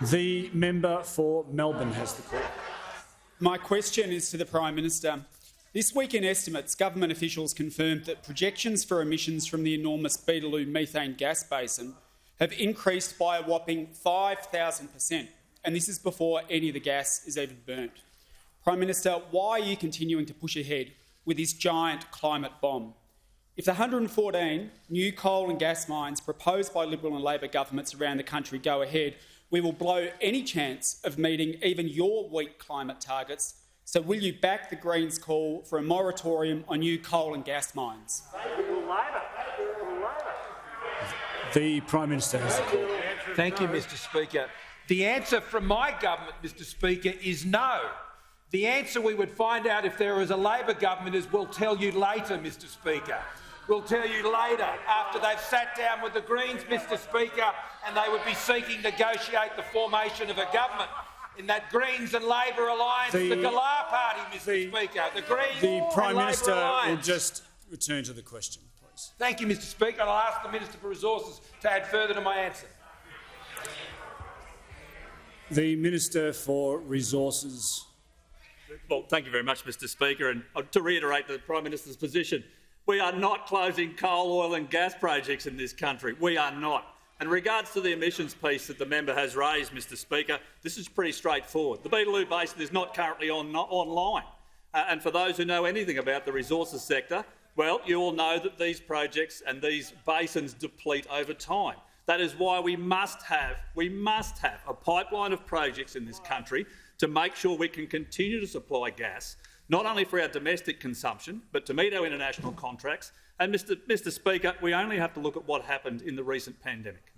The member for Melbourne has the call. My question is to the Prime Minister. This week in estimates, government officials confirmed that projections for emissions from the enormous Beetaloo methane gas basin have increased by a whopping 5,000%, and this is before any of the gas is even burnt. Prime Minister, why are you continuing to push ahead with this giant climate bomb? If the 114 new coal and gas mines proposed by Liberal and Labor governments around the country go ahead, we will blow any chance of meeting even your weak climate targets. So will you back the Greens' call for a moratorium on new coal and gas mines? The Prime Minister has the call. Thank you, Mr Speaker. The answer from my government, Mr Speaker, is no. The answer we would find out if there is a Labor government is we'll tell you later, Mr Speaker. We'll tell you later, after they've sat down with the Greens, Mr Speaker, and they would be seeking to negotiate the formation of a government in that Greens and Labor alliance, the Galah Party, Mr Speaker. The Greens The Prime and Minister Labor alliance. will just return to the question, please. Thank you, Mr Speaker, and I'll ask the Minister for Resources to add further to my answer. The Minister for Resources. Well, thank you very much, Mr Speaker. And to reiterate the Prime Minister's position, we are not closing coal, oil and gas projects in this country. We are not. In regards to the emissions piece that the member has raised, Mr Speaker, this is pretty straightforward. The Beetaloo Basin is not currently online. And for those who know anything about the resources sector, well, you all know that these projects and these basins deplete over time. That is why we must have a pipeline of projects in this country to make sure we can continue to supply gas, not only for our domestic consumption, but to meet our international contracts. And Mr Speaker, we only have to look at what happened in the recent pandemic.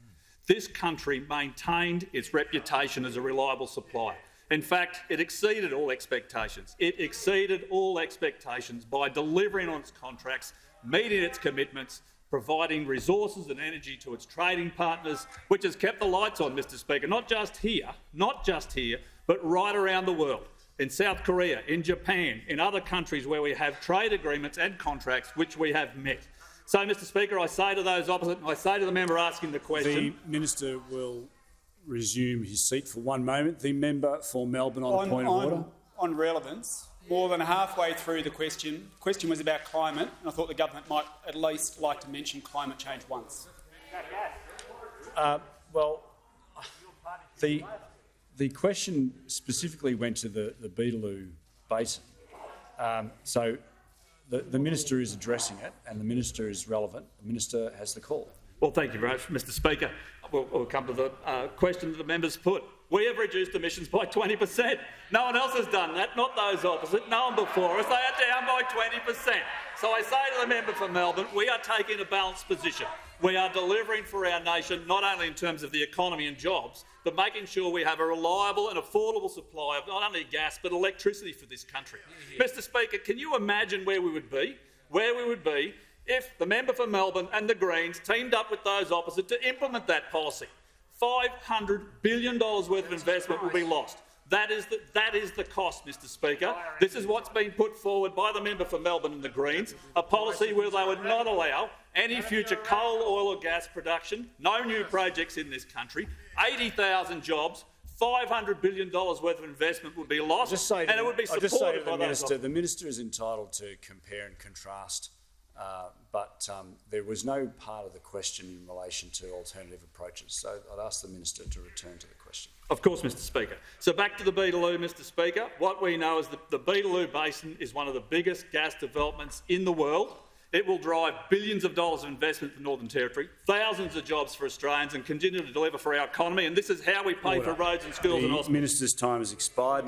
This country maintained its reputation as a reliable supplier. In fact, it exceeded all expectations. It exceeded all expectations by delivering on its contracts, meeting its commitments, providing resources and energy to its trading partners, which has kept the lights on, Mr Speaker, not just here, but right around the world. In South Korea, in Japan, in other countries where we have trade agreements and contracts which we have met. So, Mr Speaker, I say to those opposite, I say to the member asking the question— The Minister will resume his seat for one moment. The member for Melbourne on a point of order. On relevance, more than halfway through the question was about climate, and I thought the government might at least like to mention climate change once. The question specifically went to the Beetaloo Basin. So the Minister is addressing it and the Minister is relevant. The Minister has the call. Well, thank you very much, Mr Speaker. We'll come to the question that the members put. We have reduced emissions by 20%. No one else has done that, not those opposite, no one before us. They are down by 20%. So I say to the member for Melbourne, we are taking a balanced position. We are delivering for our nation, not only in terms of the economy and jobs, but making sure we have a reliable and affordable supply of not only gas but electricity for this country. Mr Speaker, can you imagine where we would be if the member for Melbourne and the Greens teamed up with those opposite to implement that policy? $500 billion worth of investment will be lost. That is the cost, Mr Speaker. This is what's been put forward by the member for Melbourne and the Greens, a policy where they would not allow any future coal, oil or gas production, no new projects in this country, 80,000 jobs, $500 billion worth of investment would be lost, and it would be supported by those. The Minister is entitled to compare and contrast, but there was no part of the question in relation to alternative approaches. So I'd ask the Minister to return to the question. Of course, Mr Speaker. So back to the Beetaloo, Mr Speaker. What we know is that the Beetaloo Basin is one of the biggest gas developments in the world. It will drive billions of dollars of investment for the Northern Territory, thousands of jobs for Australians and continue to deliver for our economy. And this is how we pay for roads and schools and hospitals. The Minister's time has expired.